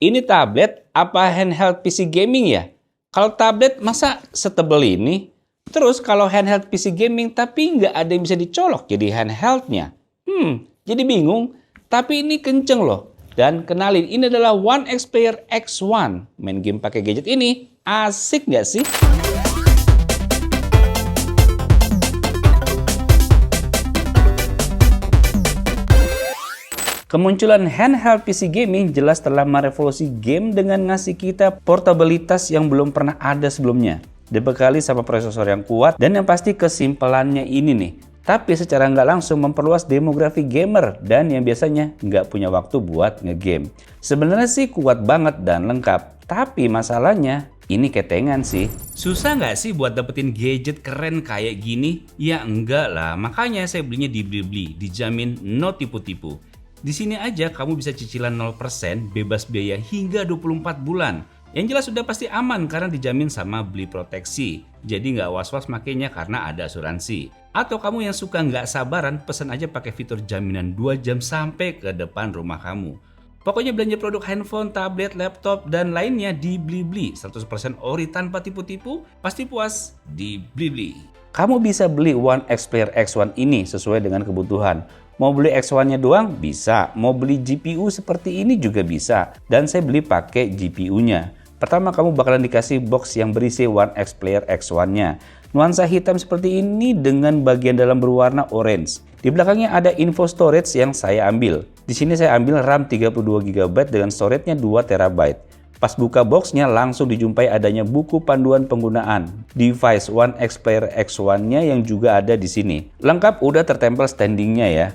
ini tablet apa handheld PC gaming ya? Kalau tablet masa setebel ini? Terus kalau handheld PC gaming tapi nggak ada yang bisa dicolok jadi handheldnya. Jadi bingung. Tapi ini kenceng loh. Dan kenalin, ini adalah One X Player X1. Main game pakai gadget ini asik nggak sih? Kemunculan handheld PC gaming jelas telah merevolusi game dengan ngasih kita portabilitas yang belum pernah ada sebelumnya. Dibekali sama prosesor yang kuat dan yang pasti kesimpelannya ini nih. Tapi secara nggak langsung memperluas demografi gamer dan yang biasanya nggak punya waktu buat ngegame. Sebenarnya sih kuat banget dan lengkap. Tapi masalahnya ini ketengan sih. Susah nggak sih buat dapetin gadget keren kayak gini? Ya enggak lah, makanya saya belinya di Blibli, dijamin no tipu-tipu. Di sini aja kamu bisa cicilan 0% bebas biaya hingga 24 bulan. Yang jelas sudah pasti aman karena dijamin sama Beli Proteksi. Jadi nggak was-was makainya karena ada asuransi. Atau kamu yang suka nggak sabaran, pesan aja pakai fitur jaminan 2 jam sampai ke depan rumah kamu. Pokoknya belanja produk handphone, tablet, laptop, dan lainnya di Blibli. 100% ori tanpa tipu-tipu, pasti puas di Blibli. Kamu bisa beli One X Player X1 ini sesuai dengan kebutuhan. Mau beli X1-nya doang? Bisa. Mau beli GPU seperti ini juga bisa. Dan saya beli pakai GPU-nya. Pertama kamu bakalan dikasih box yang berisi One X Player X1-nya. Nuansa hitam seperti ini dengan bagian dalam berwarna orange. Di belakangnya ada info storage yang saya ambil. Di sini saya ambil RAM 32GB dengan storage-nya 2TB. Pas buka boxnya langsung dijumpai adanya buku panduan penggunaan device One X Player X1-nya yang juga ada di sini. Lengkap udah tertempel standingnya ya.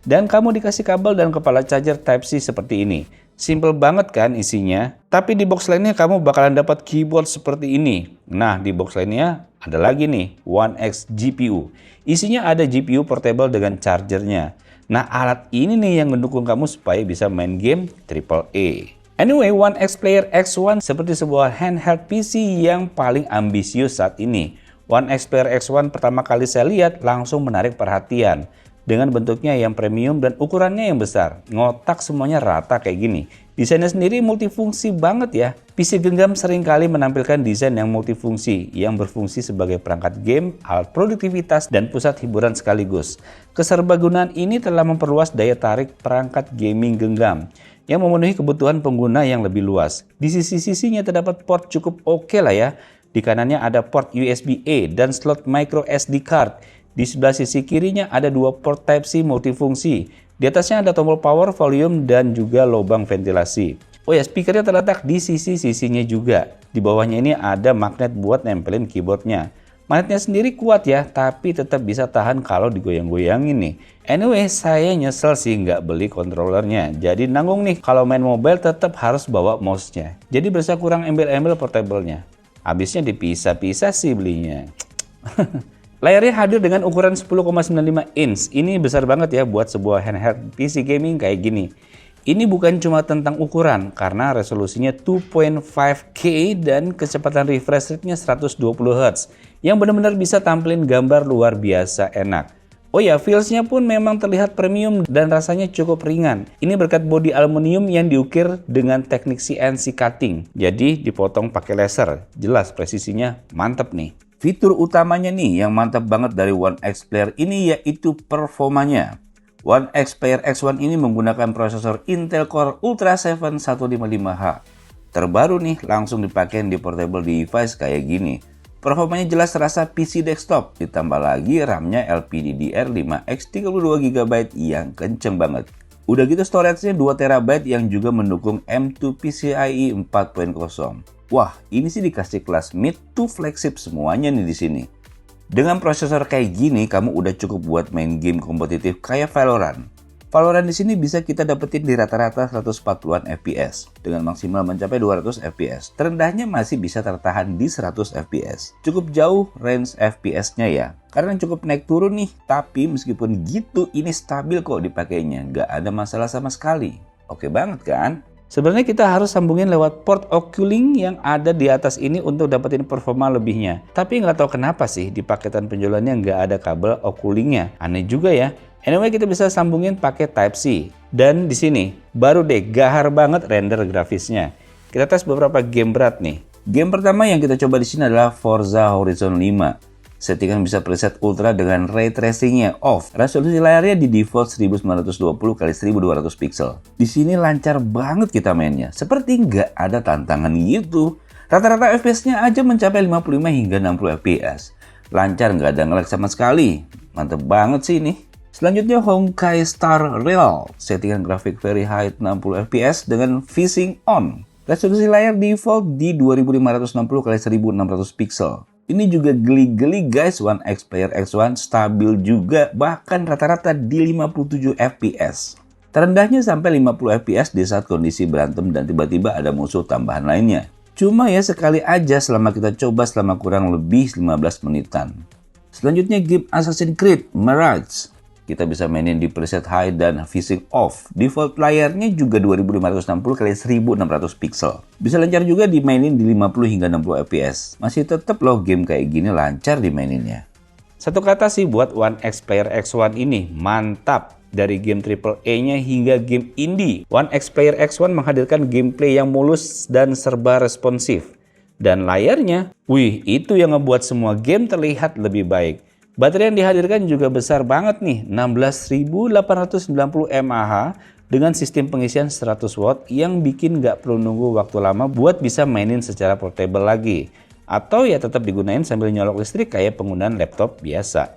Dan kamu dikasih kabel dan kepala charger Type-C seperti ini. Simple banget kan isinya. Tapi di box lainnya kamu bakalan dapat keyboard seperti ini. Nah di box lainnya ada lagi nih One X GPU. Isinya ada GPU portable dengan chargernya. Nah alat ini nih yang mendukung kamu supaya bisa main game AAA. Anyway, One X Player X1 seperti sebuah handheld PC yang paling ambisius saat ini. One X Player X1 pertama kali saya lihat langsung menarik perhatian. Dengan bentuknya yang premium dan ukurannya yang besar. Ngotak semuanya rata kayak gini. Desainnya sendiri multifungsi banget ya. PC genggam seringkali menampilkan desain yang multifungsi yang berfungsi sebagai perangkat game, alat produktivitas, dan pusat hiburan sekaligus. Keserbagunaan ini telah memperluas daya tarik perangkat gaming genggam yang memenuhi kebutuhan pengguna yang lebih luas. Di sisi-sisinya terdapat port cukup oke lah ya. Di kanannya ada port USB-A dan slot micro SD card. Di sebelah sisi kirinya ada 2 port Type-C multifungsi. Di atasnya ada tombol power, volume, dan juga lubang ventilasi. Oh ya, speakernya terletak di sisi-sisinya juga. Di bawahnya ini ada magnet buat nempelin keyboardnya. Magnetnya sendiri kuat ya, tapi tetap bisa tahan kalau digoyang-goyangin nih. Anyway, saya nyesel sih nggak beli controllernya. Jadi nanggung nih, kalau main mobile tetap harus bawa mouse-nya. Jadi berasa kurang embel-embel portable-nya. Habisnya dipisah-pisah sih belinya. Layarnya hadir dengan ukuran 10,95 inch. Ini besar banget ya buat sebuah handheld PC gaming kayak gini. Ini bukan cuma tentang ukuran, karena resolusinya 2.5K dan kecepatan refresh rate-nya 120Hz. Yang benar-benar bisa tampilin gambar luar biasa enak. Oh ya, feels-nya pun memang terlihat premium dan rasanya cukup ringan. Ini berkat bodi aluminium yang diukir dengan teknik CNC cutting. Jadi dipotong pakai laser. Jelas presisinya mantep nih. Fitur utamanya nih yang mantap banget dari One X Player ini yaitu performanya. One X Player X1 ini menggunakan prosesor Intel Core Ultra 7 155H. Terbaru nih langsung dipakai di portable device kayak gini. Performanya jelas terasa PC desktop, ditambah lagi RAM-nya LPDDR5X 32GB yang kenceng banget. Udah gitu storage-nya 2TB yang juga mendukung M2 PCIe 4.0. Wah, ini sih dikasih kelas mid to flagship semuanya nih di sini. Dengan prosesor kayak gini, kamu udah cukup buat main game kompetitif kayak Valorant. Valorant di sini bisa kita dapetin di rata-rata 140-an FPS dengan maksimal mencapai 200 FPS. Terendahnya masih bisa tertahan di 100 FPS. Cukup jauh range FPS-nya ya. Karena cukup naik turun nih, tapi meskipun gitu ini stabil kok dipakainya, nggak ada masalah sama sekali. Oke banget kan? Sebenarnya kita harus sambungin lewat port Oculink yang ada di atas ini untuk dapetin performa lebihnya. Tapi nggak tahu kenapa sih di paketan penjualannya nggak ada kabel Oculink-nya. Aneh juga ya. Anyway, kita bisa sambungin pakai Type-C. Dan di sini baru deh gahar banget render grafisnya. Kita tes beberapa game berat nih. Game pertama yang kita coba di sini adalah Forza Horizon 5. Settingan bisa preset ultra dengan ray tracing-nya off. Resolusi layarnya di default 1920x1200 pixel. Di sini lancar banget kita mainnya, seperti nggak ada tantangan gitu. Rata-rata FPS-nya aja mencapai 55 hingga 60 FPS. Lancar, nggak ada nge-lag sama sekali. Mantep banget sih ini. Selanjutnya Honkai Star Rail. Settingan grafik very high 60 FPS dengan VSync on. Resolusi layar default di 2560x1600 pixel. Ini juga geli-geli guys, One X Player X1 stabil juga, bahkan rata-rata di 57 FPS. Terendahnya sampai 50 FPS di saat kondisi berantem dan tiba-tiba ada musuh tambahan lainnya. Cuma ya sekali aja selama kita coba selama kurang lebih 15 menitan. Selanjutnya game Assassin's Creed Mirage. Kita bisa mainin di preset high dan VSync off. Default layarnya juga 2560x1600 pixel. Bisa lancar juga dimainin di 50 hingga 60 FPS. Masih tetap loh game kayak gini lancar dimaininnya. Satu kata sih buat One X Player X1 ini, mantap. Dari game AAA-nya hingga game indie, One X Player X1 menghadirkan gameplay yang mulus dan serba responsif. Dan layarnya, wih, itu yang ngebuat semua game terlihat lebih baik. Baterai yang dihadirkan juga besar banget nih, 16.890 mAh dengan sistem pengisian 100 watt yang bikin nggak perlu nunggu waktu lama buat bisa mainin secara portable lagi. Atau ya tetap digunain sambil nyolok listrik kayak penggunaan laptop biasa.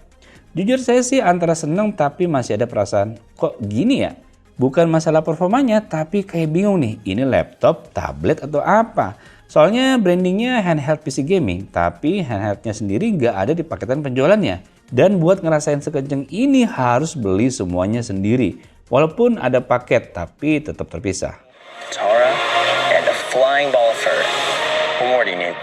Jujur saya sih antara seneng tapi masih ada perasaan, kok gini ya? Bukan masalah performanya tapi kayak bingung nih, ini laptop, tablet atau apa? Soalnya brandingnya handheld PC gaming, tapi handheldnya sendiri nggak ada di paketan penjualannya. Dan buat ngerasain sekenceng ini harus beli semuanya sendiri. Walaupun ada paket, tapi tetap terpisah. Tara and a flying ball of fur. What more do you need?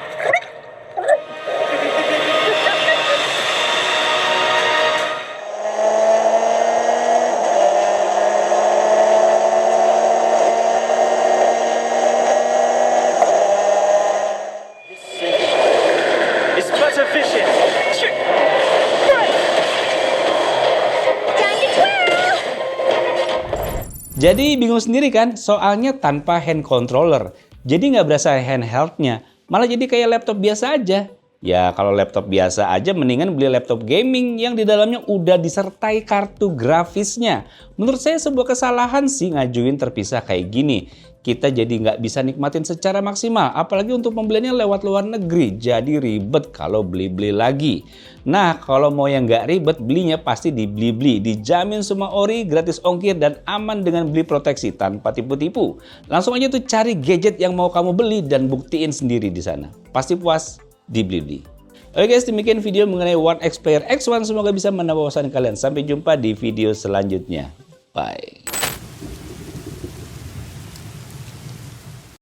Jadi bingung sendiri kan, soalnya tanpa hand controller. Jadi nggak berasa handheldnya, malah jadi kayak laptop biasa aja. Ya kalau laptop biasa aja mendingan beli laptop gaming yang di dalamnya udah disertai kartu grafisnya. Menurut saya sebuah kesalahan sih ngajuin terpisah kayak gini. Kita jadi nggak bisa nikmatin secara maksimal, apalagi untuk pembeliannya lewat luar negeri. Jadi ribet kalau beli-beli lagi. Nah kalau mau yang nggak ribet, belinya pasti di Blibli. Dijamin semua ori, gratis ongkir, dan aman dengan beli proteksi tanpa tipu-tipu. Langsung aja tuh cari gadget yang mau kamu beli dan buktiin sendiri di sana. Pasti puas di Blibli. Oke guys, demikian video mengenai One X Player X1. Semoga bisa menambah wawasan kalian. Sampai jumpa di video selanjutnya. Bye.